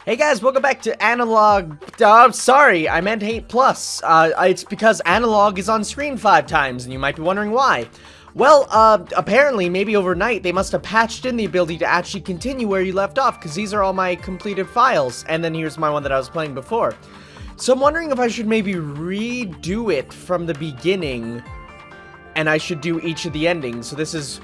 Hey guys, welcome back to Analog. Sorry, I meant 8 Plus. It's because Analog is on screen 5 times, and you might be wondering why. Well, apparently, maybe overnight, they must have patched in the ability to actually continue where you left off, because these are all my completed files, and then here's my one that I was playing before. So I'm wondering if I should maybe redo it from the beginning, and I should do each of the endings. So this is,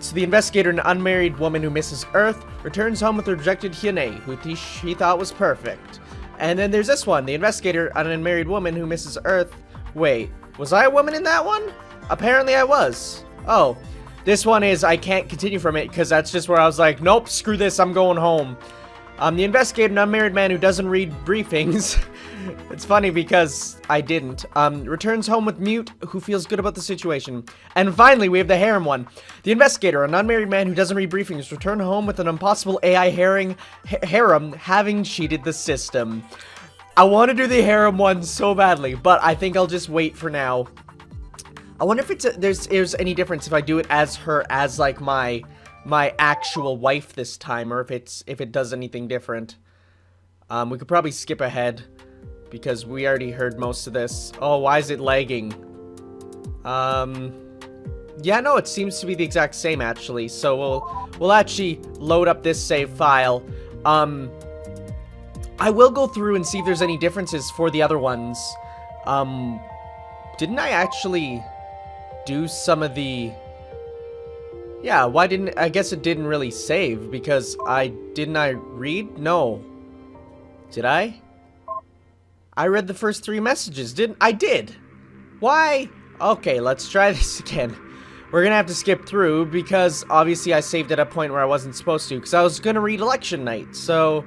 So the investigator, an unmarried woman who misses Earth, returns home with the rejected Hyun-ae, who she thought was perfect. And then there's this one, the investigator, an unmarried woman who misses Earth. Wait, was I a woman in that one? Apparently I was. Oh, this one is, I can't continue from it, because that's just where I was like, nope, screw this, I'm going home. The investigator, an unmarried man who doesn't read briefings. It's funny because I didn't. Returns home with Mute, who feels good about the situation. And finally, we have the harem one. The investigator, an unmarried man who doesn't read briefings, return home with an impossible AI harem having cheated the system. I want to do the harem one so badly, but I think I'll just wait for now. I wonder if there's any difference if I do it as her, as like my actual wife this time, or if it does anything different. We could probably skip ahead, because we already heard most of this. Oh, why is it lagging? Yeah, no, it seems to be the exact same, actually. So we'll actually load up this save file. I will go through and see if there's any differences for the other ones. Didn't I actually do some of the... Yeah, why didn't... I guess it didn't really save, because didn't I read? No. Did I? I read the first 3 messages, I did! Why? Okay, let's try this again. We're gonna have to skip through, because obviously I saved at a point where I wasn't supposed to, because I was gonna read election night, so...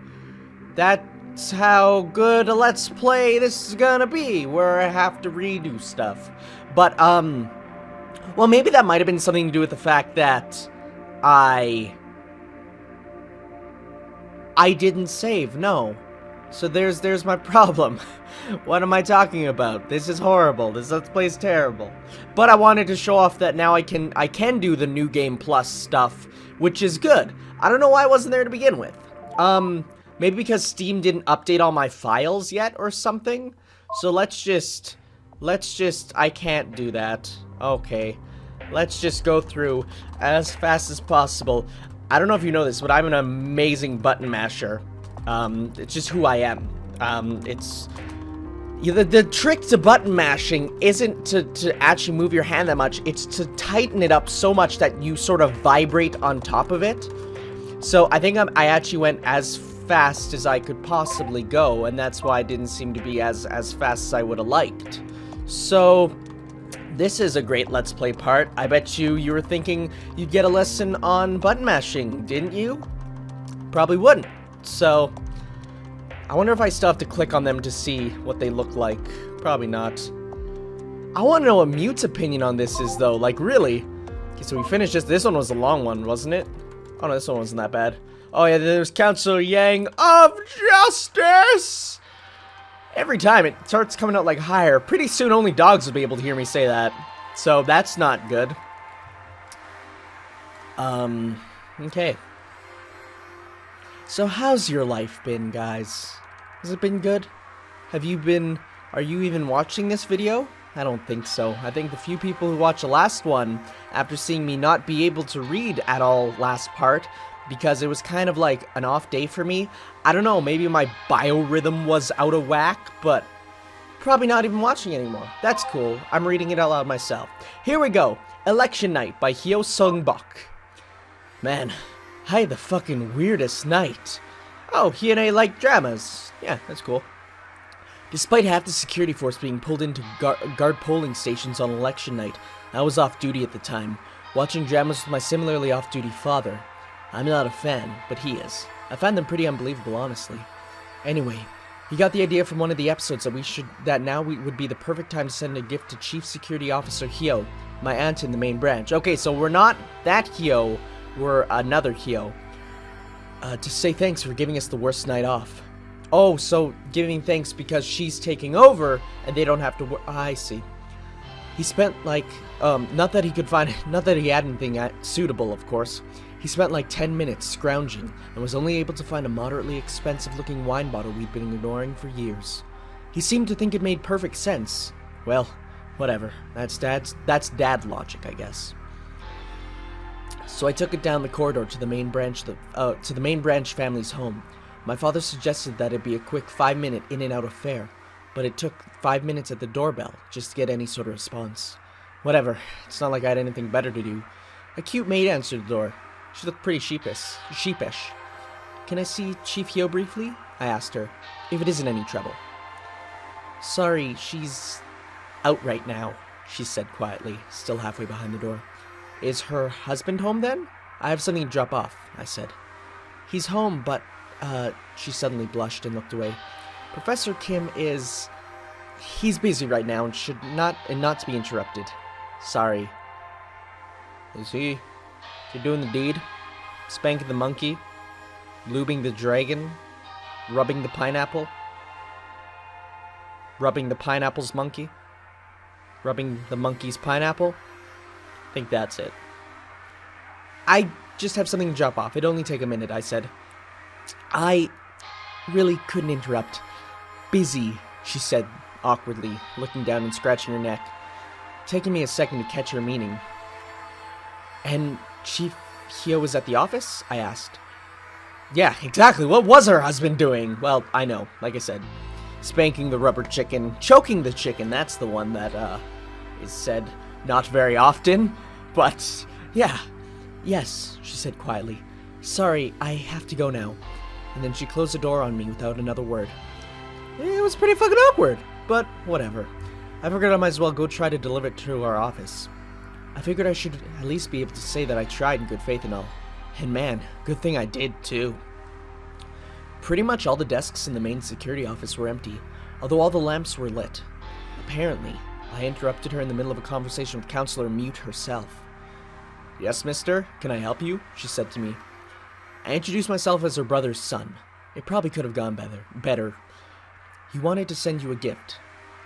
That's how good a Let's Play this is gonna be, where I have to redo stuff. But, well, maybe that might have been something to do with the fact that I didn't save, no. So there's my problem. What am I talking about? This is horrible. This Let's Play is terrible. But I wanted to show off that now I can do the New Game Plus stuff, which is good. I don't know why I wasn't there to begin with. Maybe because Steam didn't update all my files yet or something. So let's just I can't do that. Okay. Let's just go through as fast as possible. I don't know if you know this, but I'm an amazing button masher. It's just who I am. The trick to button mashing isn't to actually move your hand that much, it's to tighten it up so much that you sort of vibrate on top of it. So I think I actually went as fast as I could possibly go, and that's why I didn't seem to be as fast as I would have liked. So this is a great Let's Play part. I bet you were thinking you'd get a lesson on button mashing, didn't you? Probably wouldn't. So, I wonder if I still have to click on them to see what they look like. Probably not. I want to know what Mute's opinion on this is, though. Like, really? Okay, so we finished this. This one was a long one, wasn't it? Oh, no, this one wasn't that bad. Oh, yeah, there's Counselor Yang of Justice! Every time it starts coming out, like, higher. Pretty soon only dogs will be able to hear me say that. So, that's not good. Okay. So how's your life been, guys? Has it been good? Are you even watching this video? I don't think so. I think the few people who watched the last one, after seeing me not be able to read at all last part, because it was kind of like an off day for me, I don't know, maybe my biorhythm was out of whack, but probably not even watching anymore. That's cool. I'm reading it out loud myself. Here we go. Election Night by Hyo Sung-bok. Man, I had the fucking weirdest night. Oh, Hyun-ae like dramas. Yeah, that's cool. Despite half the security force being pulled into guard polling stations on election night, I was off duty at the time, watching dramas with my similarly off-duty father. I'm not a fan, but he is. I find them pretty unbelievable, honestly. Anyway, he got the idea from one of the episodes that now would be the perfect time to send a gift to Chief Security Officer Hyo, my aunt in the main branch. Okay, so we're not that Hyo. We're another Hyo. To say thanks for giving us the worst night off. Oh, so giving thanks because she's taking over and they don't have to work. I see. He spent like, not that he had anything suitable, of course. He spent like 10 minutes scrounging and was only able to find a moderately expensive-looking wine bottle we'd been ignoring for years. He seemed to think it made perfect sense. Well, whatever. That's dad logic, I guess. So I took it down the corridor to the main branch family's home. My father suggested that it be a quick 5-minute in and out affair, but it took 5 minutes at the doorbell just to get any sort of response. Whatever, it's not like I had anything better to do. A cute maid answered the door. She looked pretty sheepish. Can I see Chief Hyo briefly? I asked her, if it isn't any trouble. Sorry, she's out right now, she said quietly, still halfway behind the door. Is her husband home then? I have something to drop off, I said. He's home, but, she suddenly blushed and looked away. Professor Kim he's busy right now and not to be interrupted. Sorry. Is he doing the deed? Spanking the monkey? Lubing the dragon? Rubbing the pineapple? Rubbing the pineapple's monkey? Rubbing the monkey's pineapple? I think that's it. I just have something to drop off. It'd only take a minute, I said. I really couldn't interrupt. Busy, she said awkwardly, looking down and scratching her neck. Taking me a second to catch her meaning. And Chief Hyo was at the office? I asked. Yeah, exactly. What was her husband doing? Well, I know, like I said. Spanking the rubber chicken. Choking the chicken, that's the one that, is said not very often. But, yeah. Yes, she said quietly. Sorry, I have to go now. And then she closed the door on me without another word. It was pretty fucking awkward, but whatever. I figured I might as well go try to deliver it to our office. I figured I should at least be able to say that I tried in good faith and all. And man, good thing I did too. Pretty much all the desks in the main security office were empty, although all the lamps were lit. Apparently, I interrupted her in the middle of a conversation with Counselor Mute herself. Yes, mister, can I help you? She said to me. I introduced myself as her brother's son. It probably could have gone better. He wanted to send you a gift,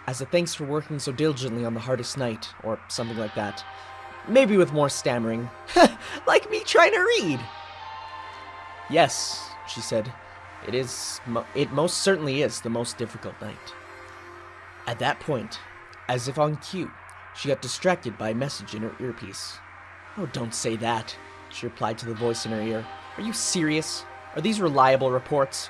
as a thanks for working so diligently on the hardest night, or something like that. Maybe with more stammering. Like me trying to read! Yes, she said. It most certainly is the most difficult night. At that point, as if on cue, she got distracted by a message in her earpiece. Oh, don't say that, she replied to the voice in her ear. Are you serious? Are these reliable reports?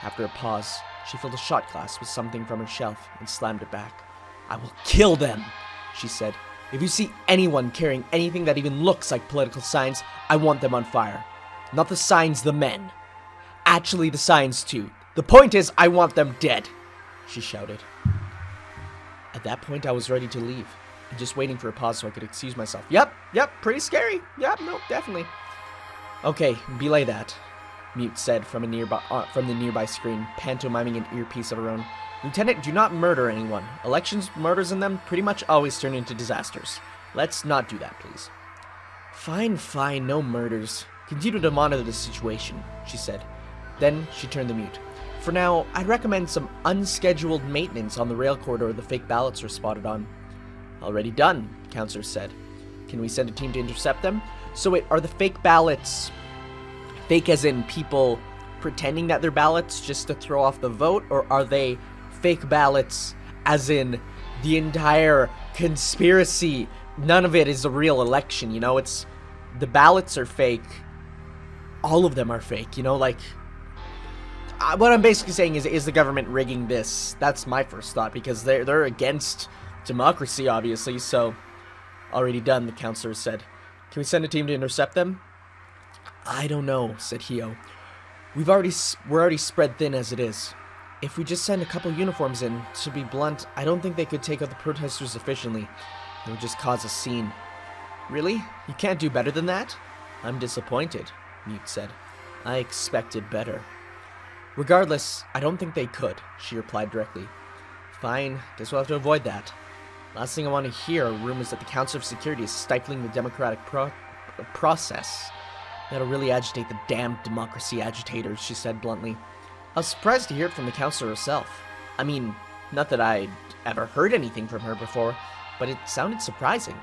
After a pause, she filled a shot glass with something from her shelf and slammed it back. I will kill them, she said. If you see anyone carrying anything that even looks like political signs, I want them on fire. Not the signs, the men. Actually, the signs too. The point is, I want them dead, she shouted. At that point, I was ready to leave, and just waiting for a pause so I could excuse myself. Yep, pretty scary. Yep, no, definitely. Okay, belay that, Mute said from the nearby screen, pantomiming an earpiece of her own. Lieutenant, do not murder anyone. Elections, murders in them pretty much always turn into disasters. Let's not do that, please. Fine, no murders. Continue to monitor the situation, she said. Then she turned to Mute. For now, I'd recommend some unscheduled maintenance on the rail corridor the fake ballots are spotted on. Already done, Counselor said. Can we send a team to intercept them? So wait, are the fake ballots fake as in people pretending that they're ballots just to throw off the vote, or are they fake ballots as in the entire conspiracy? None of it is a real election, you know? It's the ballots are fake. All of them are fake, you know? Like, what I'm basically saying is the government rigging this? That's my first thought, because they're against democracy, obviously. So, already done, the counselor said. Can we send a team to intercept them? I don't know, said Hyo. We're already spread thin as it is. If we just send a couple uniforms in, to be blunt, I don't think they could take out the protesters efficiently. It would just cause a scene. Really? You can't do better than that? I'm disappointed, Mute said. I expected better. Regardless, I don't think they could, she replied directly. Fine, guess we'll have to avoid that. Last thing I want to hear are rumors that the Council of Security is stifling the democratic process. That'll really agitate the damned democracy agitators, she said bluntly. I was surprised to hear it from the counselor herself. I mean, not that I'd ever heard anything from her before, but it sounded surprising.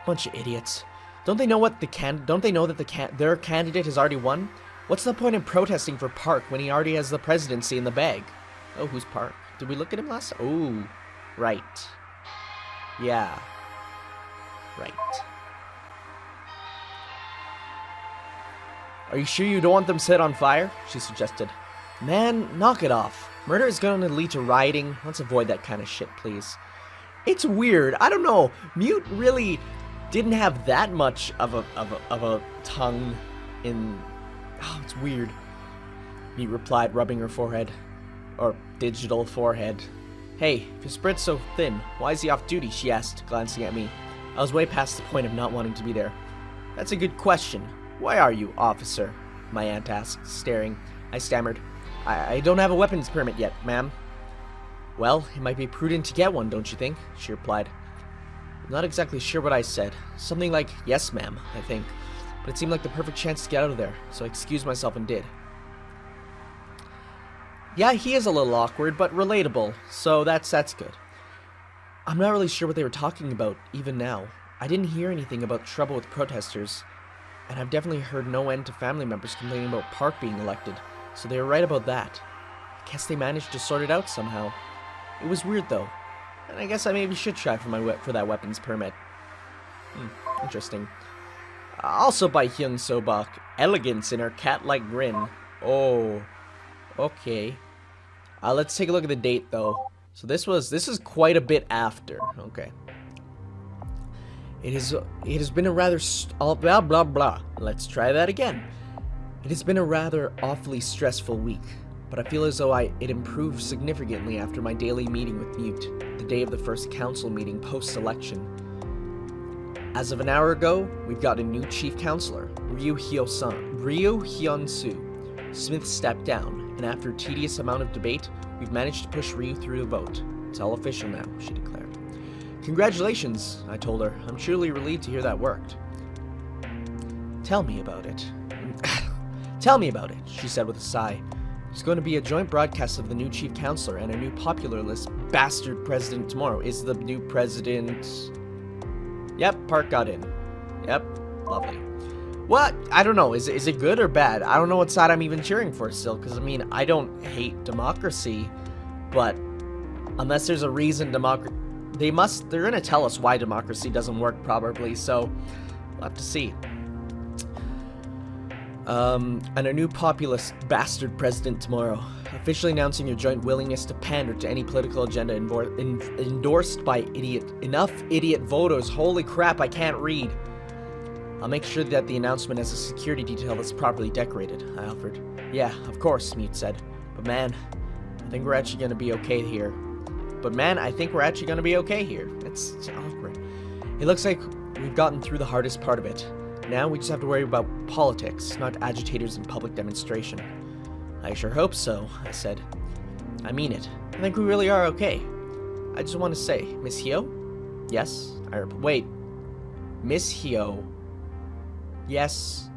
Bunch of idiots. Don't they know what don't they know that their candidate has already won? What's the point in protesting for Park when he already has the presidency in the bag? Oh, who's Park? Did we look at him last time? Oh, right. Yeah. Right. Are you sure you don't want them set on fire? She suggested. Man, knock it off. Murder is going to lead to rioting. Let's avoid that kind of shit, please. It's weird. I don't know. Mute really didn't have that much of a tongue in... Oh, it's weird. Mute replied, rubbing her forehead. Or digital forehead. Hey, if your spread's so thin, why is he off duty? She asked, glancing at me. I was way past the point of not wanting to be there. That's a good question. Why are you, officer? My aunt asked, staring. I stammered. I don't have a weapons permit yet, ma'am. Well, it might be prudent to get one, don't you think? She replied. I'm not exactly sure what I said. Something like, yes, ma'am, I think. But it seemed like the perfect chance to get out of there, so I excused myself and did. Yeah, he is a little awkward, but relatable, so that's good. I'm not really sure what they were talking about, even now. I didn't hear anything about trouble with protesters, and I've definitely heard no end to family members complaining about Park being elected, so they were right about that. I guess they managed to sort it out somehow. It was weird, though, and I guess I maybe should try for that weapons permit. Interesting. Also by Hyun-ae, elegance in her cat-like grin. Oh, okay. Let's take a look at the date, though. So this is quite a bit after. Okay. It has been a rather blah blah blah. Let's try that again. It has been a rather awfully stressful week, but I feel as though it improved significantly after my daily meeting with Mute, the day of the first council meeting post-election. As of an hour ago, we've got a new chief counselor, Ryu Hyun-soo. Smith stepped down, and after a tedious amount of debate, we've managed to push Ryu through the vote. It's all official now, she declared. Congratulations, I told her. I'm truly relieved to hear that worked. Tell me about it. Tell me about it, she said with a sigh. There's going to be a joint broadcast of the new chief counselor and a new popular list bastard president tomorrow. Is the new president... Yep, Park got in. Yep, lovely. What? I don't know. Is it good or bad? I don't know what side I'm even cheering for still, because, I mean, I don't hate democracy, but unless there's a reason they're going to tell us why democracy doesn't work, probably, so we'll have to see. And a new populist bastard president tomorrow, officially announcing your joint willingness to pander to any political agenda endorsed by enough idiot voters. Holy crap, I can't read. I'll make sure that the announcement has a security detail that's properly decorated, I offered. Yeah, of course, Mute said. But man, I think we're actually going to be okay here. It's awkward. It looks like we've gotten through the hardest part of it. Now we just have to worry about politics, not agitators and public demonstration. I sure hope so, I said. I mean it. I think we really are okay. I just want to say, Miss Hyo? Yes? Wait. Miss Hyo. Yes.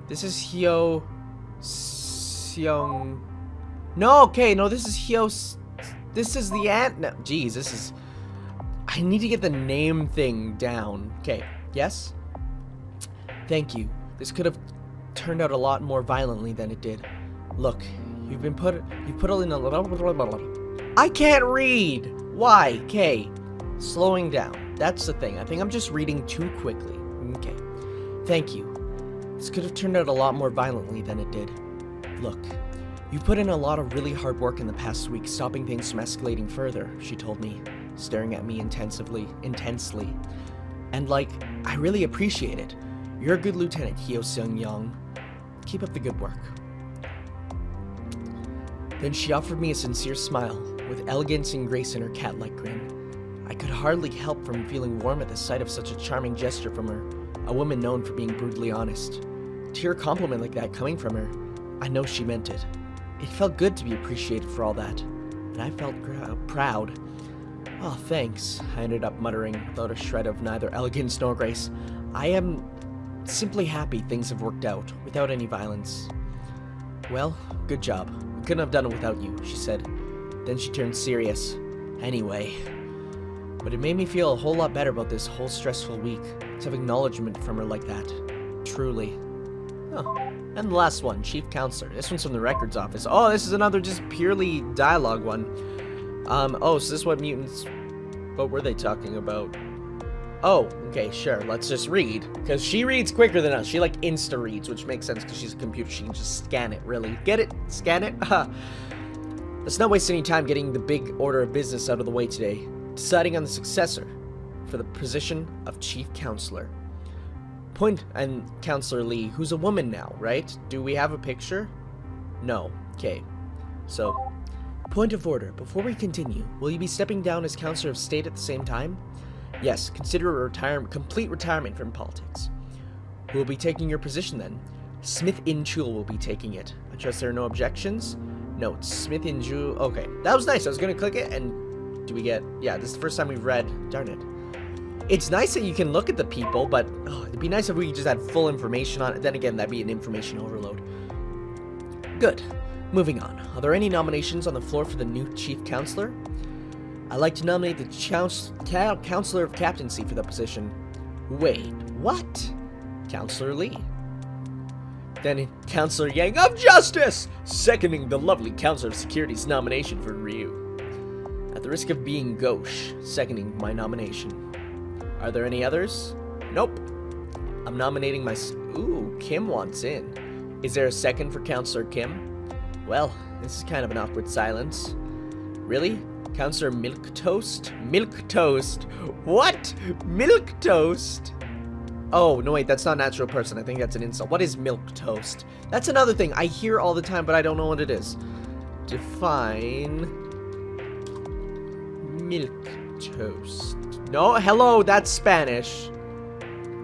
This is Hyo Seong. No, okay, no, this is Hyo. This is the aunt. No, jeez, this is. I need to get the name thing down. Okay, yes? Thank you. This could have turned out a lot more violently than it did. Look, you've put in a I can't read! Why? Okay. Slowing down. That's the thing. I think I'm just reading too quickly. Okay. Thank you. This could have turned out a lot more violently than it did. Look, you put in a lot of really hard work in the past week stopping things from escalating further, she told me, staring at me intensely. And I really appreciate it. You're a good lieutenant, Hyo Seung-young. Keep up the good work. Then she offered me a sincere smile, with elegance and grace in her cat-like grin. I could hardly help from feeling warm at the sight of such a charming gesture from her, a woman known for being brutally honest. To hear a compliment like that coming from her, I know she meant it. It felt good to be appreciated for all that, and I felt proud. Oh, thanks, I ended up muttering without a shred of neither elegance nor grace. I am simply happy things have worked out, without any violence. Well, good job. We couldn't have done it without you, she said. Then she turned serious. Anyway, But it made me feel a whole lot better about this whole stressful week to have acknowledgement from her like that. Truly. Oh. And the last one, Chief Counselor. This one's from the Records Office. Oh, this is another just purely dialogue one. Oh, so this is what mutants... What were they talking about? Oh, okay, sure. Let's just read. Because she reads quicker than us. She, like, insta-reads, which makes sense because she's a computer. She can just scan it, really. Get it? Scan it? Let's not waste any time getting the big order of business out of the way today. Deciding on the successor for the position of Chief Counselor. And Counselor Lee, who's a woman now, right? Do we have a picture? No. Okay. So, point of order. Before we continue, will you be stepping down as Counselor of State at the same time? Yes, consider a complete retirement from politics. Who will be taking your position then? Smith In-chul will be taking it. I trust there are no objections? No, it's Smith In-chul. Okay, that was nice. I was going to click it and do we get... Yeah, this is the first time we've read... Darn it. It's nice that you can look at the people, but it'd be nice if we just had full information on it. Then again, that'd be an information overload. Good. Moving on. Are there any nominations on the floor for the new Chief Counselor? I'd like to nominate the Counselor of Captaincy for the position. Wait, what? Counselor Lee. Then Counselor Yang of Justice, seconding the lovely Counselor of Security's nomination for Ryu. At the risk of being gauche, seconding my nomination. Are there any others? Nope. I'm nominating my... Ooh, Kim wants in. Is there a second for Counselor Kim? Well, this is kind of an awkward silence. Really? Counselor Milk Toast? Milk Toast? What? Milk Toast? Oh, no wait, that's not a natural person. I think that's an insult. What is Milk Toast? That's another thing I hear all the time, but I don't know what it is. Define... Milk Toast. No, hello, that's Spanish.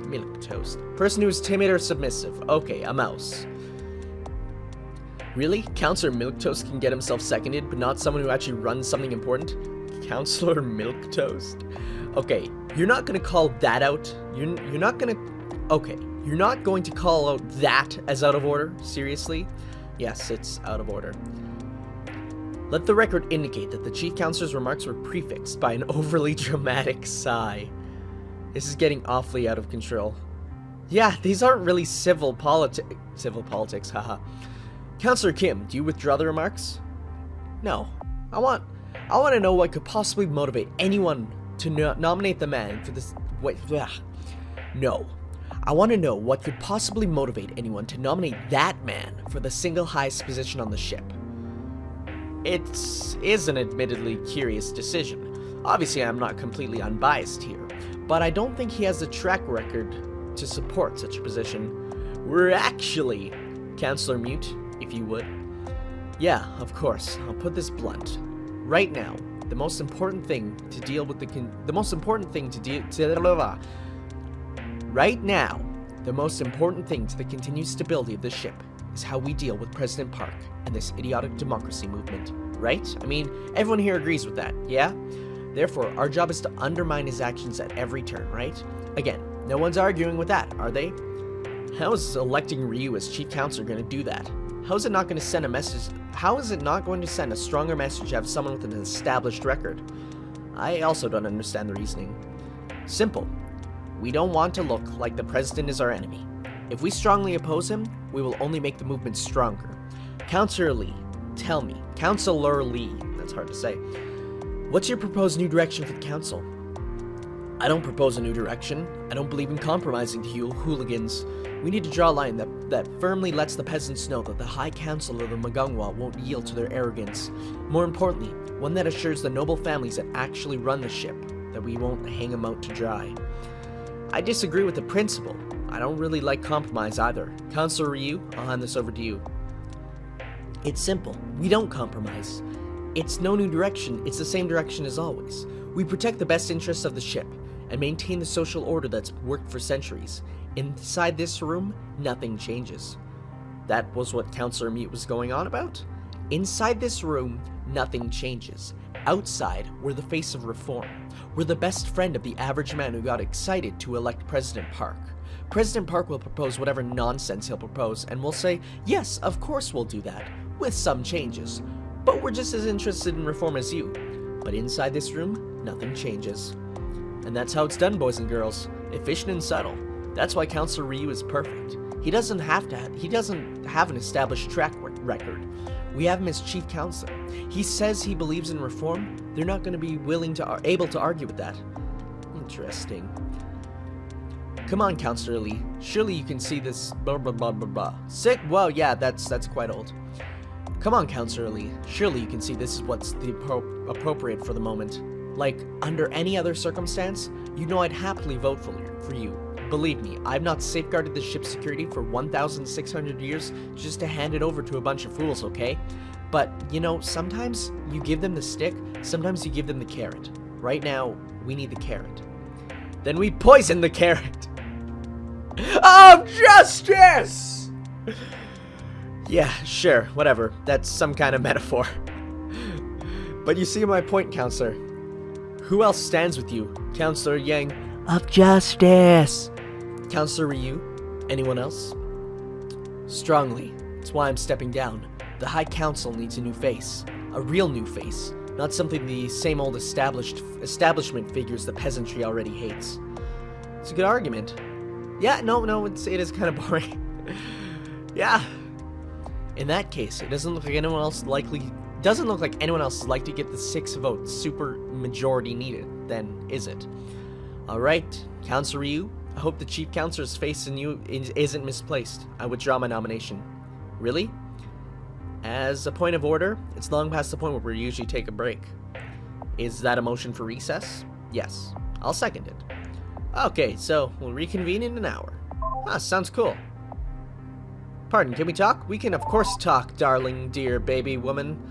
Milk Toast. Person who is timid or submissive. Okay, a mouse. Really? Counselor Milquetoast can get himself seconded, but not someone who actually runs something important? Counselor Milquetoast? Okay, you're not gonna call that out. You're not gonna... Okay, you're not going to call out that as out of order? Seriously? Yes, it's out of order. Let the record indicate that the Chief Counselor's remarks were prefixed by an overly dramatic sigh. This is getting awfully out of control. Yeah, these aren't really civil politics, haha. Counselor Kim, do you withdraw the remarks? No. I want to know what could possibly motivate anyone to nominate the man for this... Wait, no. I want to know what could possibly motivate anyone to nominate that man for the single highest position on the ship. It is an admittedly curious decision. Obviously, I'm not completely unbiased here, but I don't think he has the track record to support such a position. We're actually... Counselor Mute, if you would. Yeah, of course. I'll put this blunt. Right now, the most important thing to deal with Right now, the most important thing to the continued stability of the ship is how we deal with President Park and this idiotic democracy movement, right? I mean, everyone here agrees with that, yeah? Therefore, our job is to undermine his actions at every turn, right? Again, no one's arguing with that, are they? How is electing Ryu as Chief Counselor going to do that? How is it not going to send a message? How is it not going to send a stronger message to have someone with an established record? I also don't understand the reasoning. Simple. We don't want to look like the president is our enemy. If we strongly oppose him, we will only make the movement stronger. Counselor Lee, tell me. Counselor Lee, that's hard to say. What's your proposed new direction for the council? I don't propose a new direction. I don't believe in compromising the hooligans. We need to draw a line that firmly lets the peasants know that the High Council of the Magungwa won't yield to their arrogance. More importantly, one that assures the noble families that actually run the ship that we won't hang them out to dry. I disagree with the principle. I don't really like compromise either. Counselor Ryu, I'll hand this over to you. It's simple. We don't compromise. It's no new direction. It's the same direction as always. We protect the best interests of the ship and maintain the social order that's worked for centuries. Inside this room, nothing changes. That was what Counselor Mute was going on about? Inside this room, nothing changes. Outside, we're the face of reform. We're the best friend of the average man who got excited to elect President Park. President Park will propose whatever nonsense he'll propose, and we'll say, yes, of course we'll do that, with some changes. But we're just as interested in reform as you. But inside this room, nothing changes. And that's how it's done, boys and girls. Efficient and subtle. That's why Counselor Ryu is perfect. He doesn't have an established track record. We have him as chief counselor. He says he believes in reform. They're not going to be able to argue with that. Interesting. Come on, Counselor Lee. Surely you can see this blah blah blah blah blah. Sick? Well, yeah, that's quite old. Come on, Counselor Lee. Surely you can see this is what's the appropriate for the moment. Like, under any other circumstance, you know I'd happily vote for you. Believe me, I've not safeguarded this ship's security for 1,600 years just to hand it over to a bunch of fools, okay? But, you know, sometimes you give them the stick, sometimes you give them the carrot. Right now, we need the carrot. Then we poison the carrot. Of justice! Yeah, sure, whatever. That's some kind of metaphor. But you see my point, Counselor. Who else stands with you? Counselor Yang of Justice. Counselor Ryu? Anyone else? Strongly. That's why I'm stepping down. The High Council needs a new face. A real new face. Not something the same old establishment figures the peasantry already hates. It's a good argument. Yeah, no, it is kind of boring. Yeah. In that case, it doesn't look like anyone else is likely to get the 6 votes super majority needed, then, is it? Alright, Counselor Ryu, I hope the Chief Counselor's faith in you isn't misplaced. I withdraw my nomination. Really? As a point of order, it's long past the point where we usually take a break. Is that a motion for recess? Yes. I'll second it. Okay, so we'll reconvene in an hour. Huh, sounds cool. Pardon, can we talk? We can of course talk, darling, dear baby woman.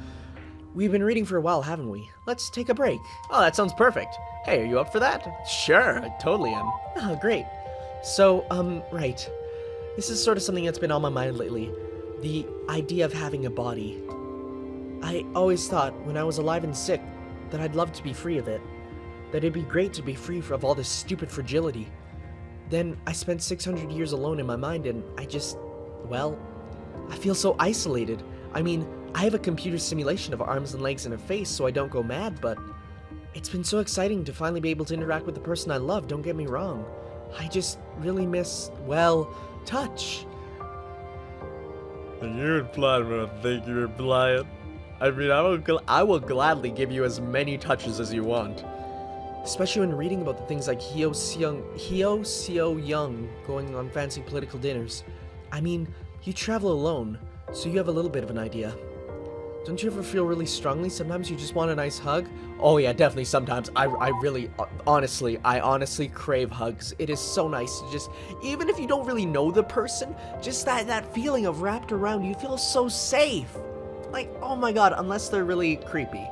We've been reading for a while, haven't we? Let's take a break. Oh, that sounds perfect. Hey, are you up for that? Sure, I totally am. Oh, great. So, right. This is sort of something that's been on my mind lately. The idea of having a body. I always thought, when I was alive and sick, that I'd love to be free of it. That it'd be great to be free of all this stupid fragility. Then I spent 600 years alone in my mind and well, I feel so isolated. I mean, I have a computer simulation of arms and legs and a face so I don't go mad, but it's been so exciting to finally be able to interact with the person I love, don't get me wrong. I just really miss, well, touch. You're implying what I think you're implying. I mean, I will gladly give you as many touches as you want. Especially when reading about the things like Hyo Seo Young going on fancy political dinners. I mean, you travel alone, so you have a little bit of an idea. Don't you ever feel really strongly? Sometimes you just want a nice hug? Oh yeah, definitely sometimes. I honestly crave hugs. It is so nice to just, even if you don't really know the person, just that feeling of wrapped around you feel so safe. Like, oh my god, unless they're really creepy.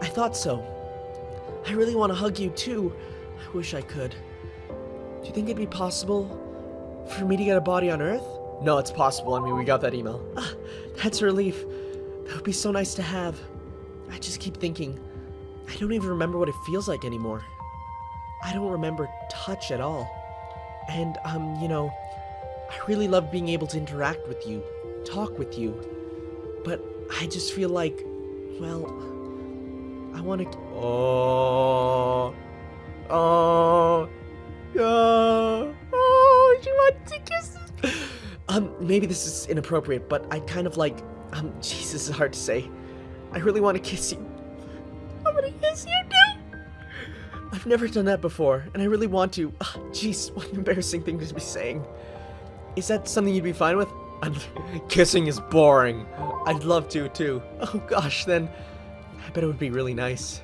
I thought so. I really want to hug you too. I wish I could. Do you think it'd be possible for me to get a body on Earth? No, it's possible. I mean, we got that email. Ah, that's a relief. That would be so nice to have. I just keep thinking, I don't even remember what it feels like anymore. I don't remember touch at all. And, you know, I really love being able to interact with you, talk with you. But I just feel like, well, I want to... Oh, you want to kiss me? Maybe this is inappropriate, but I kind of like, jeez, this is hard to say. I really want to kiss you. I want to kiss you too. I've never done that before, and I really want to. Jeez, what an embarrassing thing to be saying. Is that something you'd be fine with? Kissing is boring. I'd love to, too. Oh gosh, then, I bet it would be really nice.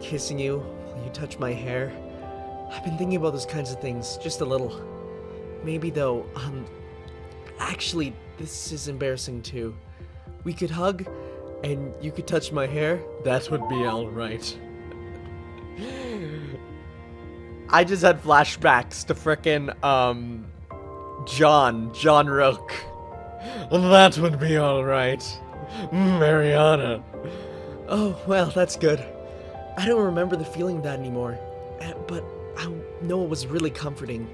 Kissing you, will you touch my hair? I've been thinking about those kinds of things, just a little. Maybe though, actually, this is embarrassing too. We could hug, and you could touch my hair. That would be alright. I just had flashbacks to frickin', John Rook. That would be alright. Mariana. Oh, well, that's good. I don't remember the feeling of that anymore, but I know it was really comforting.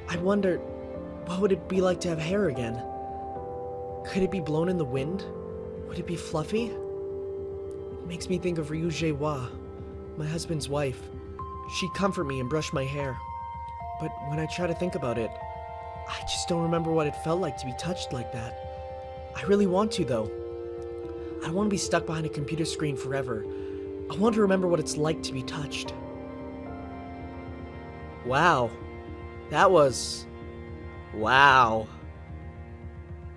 I wonder, what would it be like to have hair again? Could it be blown in the wind? Would it be fluffy? It makes me think of Ryu Jae-wa, my husband's wife. she'd comfort me and brush my hair. But when I try to think about it, I just don't remember what it felt like to be touched like that. I really want to, though. I don't want to be stuck behind a computer screen forever. I want to remember what it's like to be touched. Wow. That was... Wow.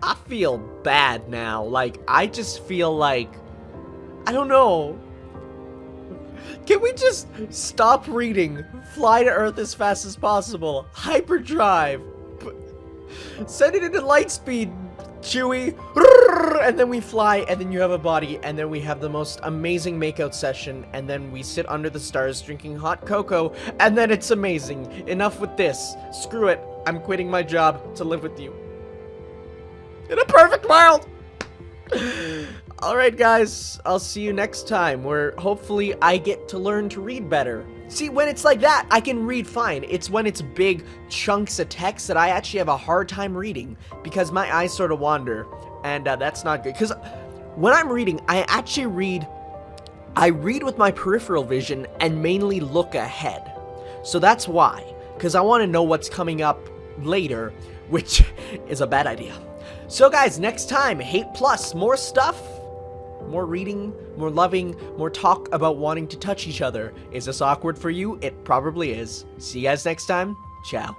I feel bad now. Like, I just feel like... I don't know. Can we just stop reading? Fly to Earth as fast as possible. Hyperdrive. Send it into light speed, Chewie. And then we fly, and then you have a body, and then we have the most amazing makeout session, and then we sit under the stars drinking hot cocoa, and then it's amazing. Enough with this. Screw it. I'm quitting my job to live with you. In a perfect world! Alright guys, I'll see you next time, where hopefully I get to learn to read better. See, when it's like that, I can read fine. It's when it's big chunks of text that I actually have a hard time reading, because my eyes sort of wander, and that's not good. Because when I'm reading, I read with my peripheral vision and mainly look ahead. So that's why, because I want to know what's coming up later, which is a bad idea. So guys, next time, Hate Plus, more stuff, more reading, more loving, more talk about wanting to touch each other. Is this awkward for you? It probably is. See you guys next time. Ciao.